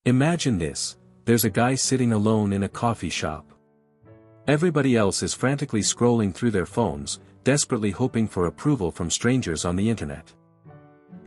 Imagine this: there's a guy sitting alone in a coffee shop. Everybody else is frantically scrolling through their phones, desperately hoping for approval from strangers on the internet.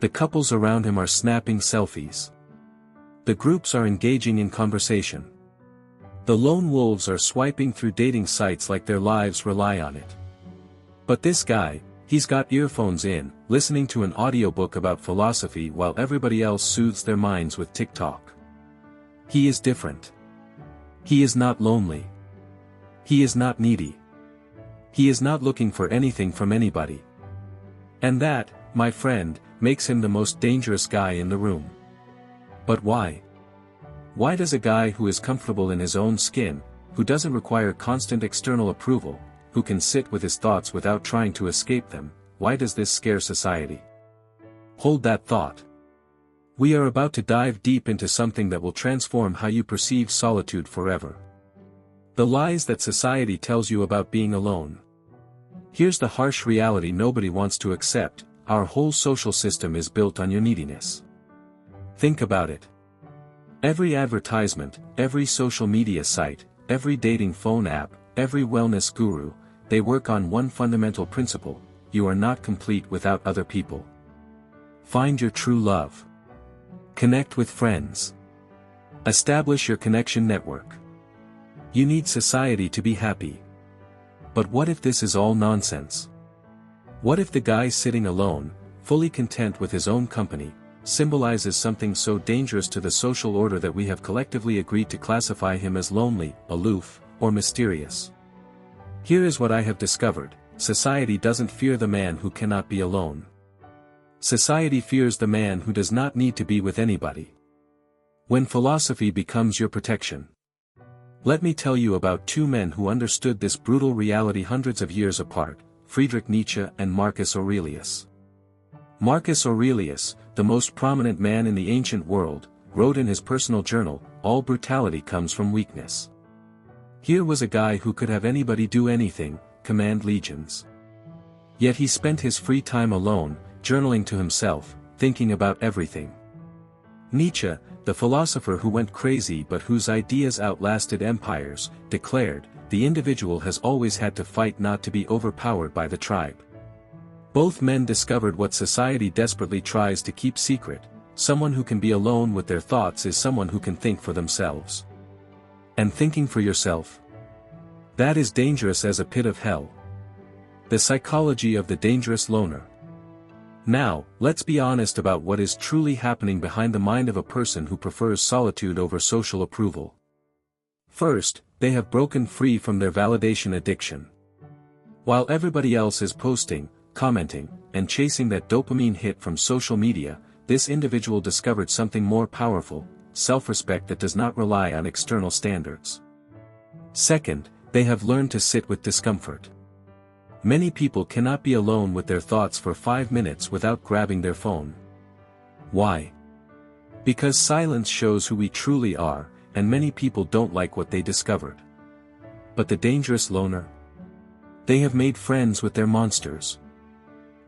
The couples around him are snapping selfies. The groups are engaging in conversation. The lone wolves are swiping through dating sites like their lives rely on it. But this guy, he's got earphones in, listening to an audiobook about philosophy while everybody else soothes their minds with TikTok. He is different. He is not lonely. He is not needy. He is not looking for anything from anybody. And that, my friend, makes him the most dangerous guy in the room. But why? Why does a guy who is comfortable in his own skin, who doesn't require constant external approval, who can sit with his thoughts without trying to escape them, why does this scare society? Hold that thought. We are about to dive deep into something that will transform how you perceive solitude forever. The lies that society tells you about being alone. Here's the harsh reality nobody wants to accept: our whole social system is built on your neediness. Think about it. Every advertisement, every social media site, every dating phone app, every wellness guru, they work on one fundamental principle: you are not complete without other people. Find your true love. Connect with friends. Establish your connection network. You need society to be happy. But what if this is all nonsense? What if the guy sitting alone, fully content with his own company, symbolizes something so dangerous to the social order that we have collectively agreed to classify him as lonely, aloof, or mysterious? Here is what I have discovered: society doesn't fear the man who cannot be alone. Society fears the man who does not need to be with anybody. When philosophy becomes your protection. Let me tell you about two men who understood this brutal reality hundreds of years apart: Friedrich Nietzsche and Marcus Aurelius. Marcus Aurelius, the most prominent man in the ancient world, wrote in his personal journal, "All brutality comes from weakness." Here was a guy who could have anybody do anything, command legions. Yet he spent his free time alone, journaling to himself, thinking about everything. Nietzsche, the philosopher who went crazy but whose ideas outlasted empires, declared, the individual has always had to fight not to be overpowered by the tribe. Both men discovered what society desperately tries to keep secret: someone who can be alone with their thoughts is someone who can think for themselves. And thinking for yourself? That is dangerous as a pit of hell. The psychology of the dangerous loner. Now, let's be honest about what is truly happening behind the mind of a person who prefers solitude over social approval. First, they have broken free from their validation addiction. While everybody else is posting, commenting, and chasing that dopamine hit from social media, this individual discovered something more powerful: self-respect that does not rely on external standards. Second, they have learned to sit with discomfort. Many people cannot be alone with their thoughts for 5 minutes without grabbing their phone. Why? Because silence shows who we truly are, and many people don't like what they discovered. But the dangerous loner? They have made friends with their monsters.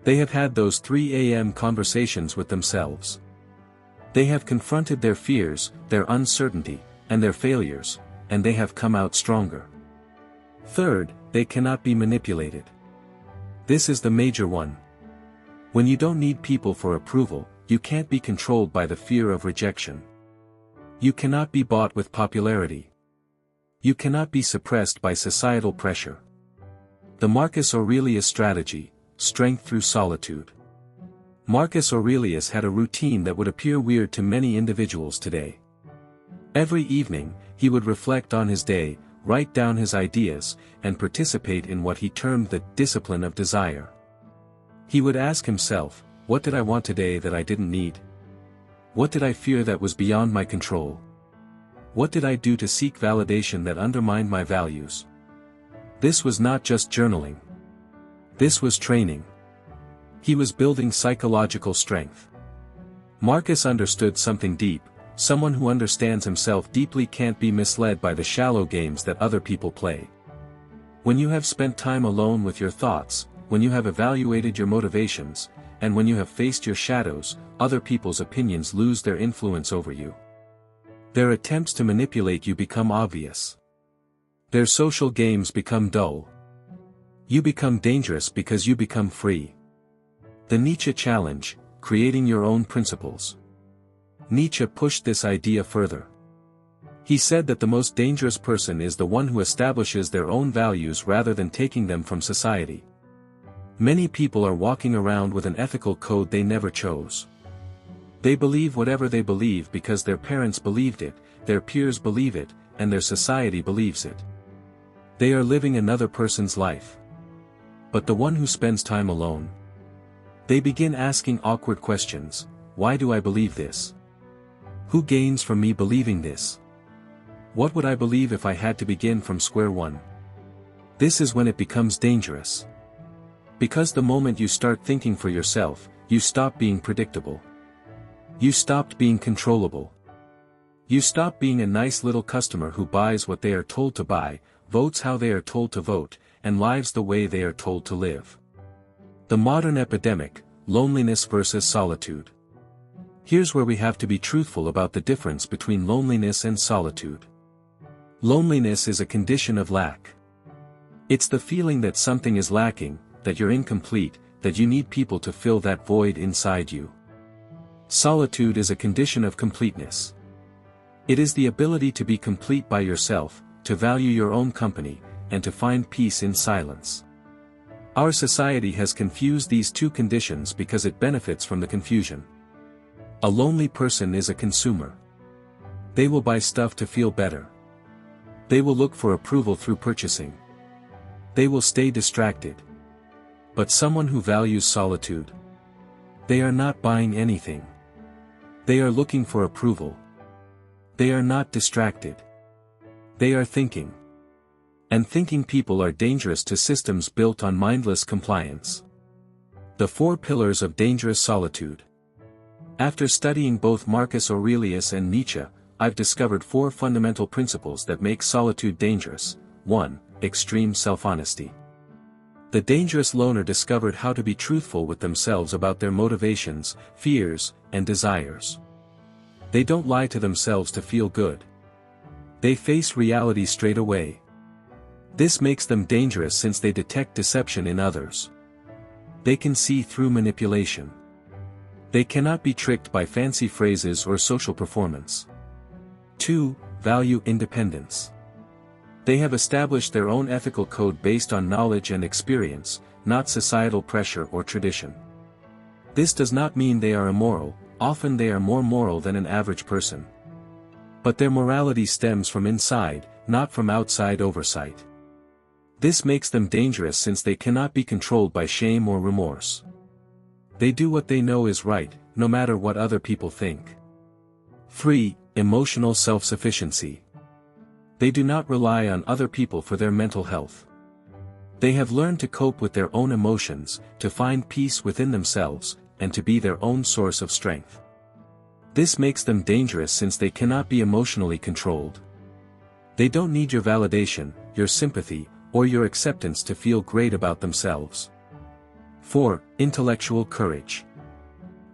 They have had those 3 a.m. conversations with themselves. They have confronted their fears, their uncertainty, and their failures, and they have come out stronger. Third, they cannot be manipulated. This is the major one. When you don't need people for approval, you can't be controlled by the fear of rejection. You cannot be bought with popularity. You cannot be suppressed by societal pressure. The Marcus Aurelius strategy: strength through solitude. Marcus Aurelius had a routine that would appear weird to many individuals today. Every evening, he would reflect on his day, write down his ideas, and participate in what he termed the discipline of desire. He would ask himself, what did I want today that I didn't need? What did I fear that was beyond my control? What did I do to seek validation that undermined my values? This was not just journaling. This was training. He was building psychological strength. Marcus understood something deep: someone who understands himself deeply can't be misled by the shallow games that other people play. When you have spent time alone with your thoughts, when you have evaluated your motivations, and when you have faced your shadows, other people's opinions lose their influence over you. Their attempts to manipulate you become obvious. Their social games become dull. You become dangerous because you become free. The Nietzsche challenge, creating your own principles. Nietzsche pushed this idea further. He said that the most dangerous person is the one who establishes their own values rather than taking them from society. Many people are walking around with an ethical code they never chose. They believe whatever they believe because their parents believed it, their peers believe it, and their society believes it. They are living another person's life. But the one who spends time alone. They begin asking awkward questions. Why do I believe this? Who gains from me believing this? What would I believe if I had to begin from square one? This is when it becomes dangerous. Because the moment you start thinking for yourself, you stop being predictable. You stopped being controllable. You stop being a nice little customer who buys what they are told to buy, votes how they are told to vote, and lives the way they are told to live. The modern epidemic, loneliness versus solitude. Here's where we have to be truthful about the difference between loneliness and solitude. Loneliness is a condition of lack. It's the feeling that something is lacking, that you're incomplete, that you need people to fill that void inside you. Solitude is a condition of completeness. It is the ability to be complete by yourself, to value your own company, and to find peace in silence. Our society has confused these two conditions because it benefits from the confusion. A lonely person is a consumer. They will buy stuff to feel better. They will look for approval through purchasing. They will stay distracted. But someone who values solitude, they are not buying anything. They are looking for approval. They are not distracted. They are thinking. And thinking people are dangerous to systems built on mindless compliance. The 4 pillars of dangerous solitude. After studying both Marcus Aurelius and Nietzsche, I've discovered 4 fundamental principles that make solitude dangerous. 1. Extreme self-honesty. The dangerous loner discovered how to be truthful with themselves about their motivations, fears, and desires. They don't lie to themselves to feel good. They face reality straight away. This makes them dangerous since they detect deception in others. They can see through manipulation. They cannot be tricked by fancy phrases or social performance. 2. Value independence. They have established their own ethical code based on knowledge and experience, not societal pressure or tradition. This does not mean they are immoral, often they are more moral than an average person. But their morality stems from inside, not from outside oversight. This makes them dangerous since they cannot be controlled by shame or remorse. They do what they know is right, no matter what other people think. 3. Emotional self-sufficiency. They do not rely on other people for their mental health. They have learned to cope with their own emotions, to find peace within themselves, and to be their own source of strength. This makes them dangerous since they cannot be emotionally controlled. They don't need your validation, your sympathy, or your acceptance to feel great about themselves. 4. Intellectual courage.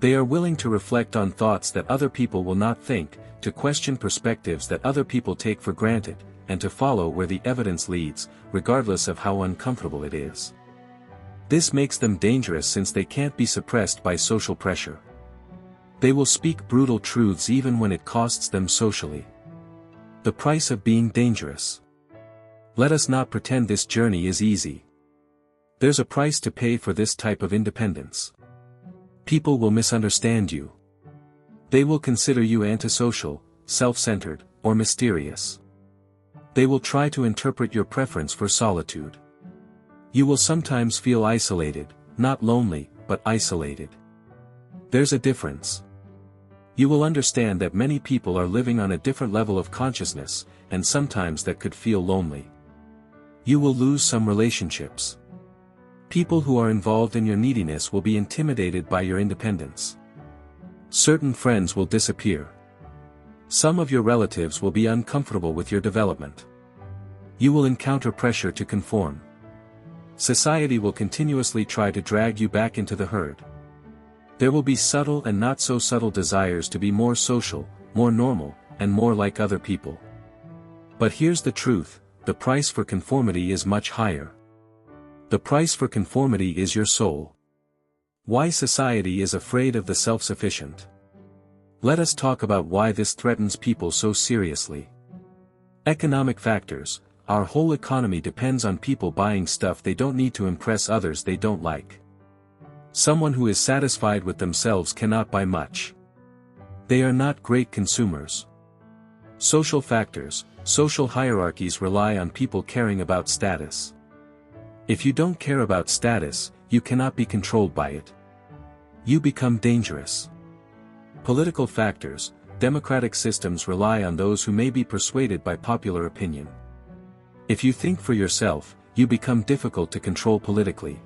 They are willing to reflect on thoughts that other people will not think, to question perspectives that other people take for granted, and to follow where the evidence leads, regardless of how uncomfortable it is. This makes them dangerous since they can't be suppressed by social pressure. They will speak brutal truths even when it costs them socially. The price of being dangerous. Let us not pretend this journey is easy. There's a price to pay for this type of independence. People will misunderstand you. They will consider you antisocial, self-centered, or mysterious. They will try to interpret your preference for solitude. You will sometimes feel isolated, not lonely, but isolated. There's a difference. You will understand that many people are living on a different level of consciousness, and sometimes that could feel lonely. You will lose some relationships. People who are involved in your neediness will be intimidated by your independence. Certain friends will disappear. Some of your relatives will be uncomfortable with your development. You will encounter pressure to conform. Society will continuously try to drag you back into the herd. There will be subtle and not so subtle desires to be more social, more normal, and more like other people. But here's the truth, the price for conformity is much higher. The price for conformity is your soul. Why society is afraid of the self-sufficient. Let us talk about why this threatens people so seriously. Economic factors. Our whole economy depends on people buying stuff they don't need to impress others they don't like. Someone who is satisfied with themselves cannot buy much. They are not great consumers. Social factors. Social hierarchies rely on people caring about status. If you don't care about status, you cannot be controlled by it. You become dangerous. Political factors. Democratic systems rely on those who may be persuaded by popular opinion. If you think for yourself, you become difficult to control politically.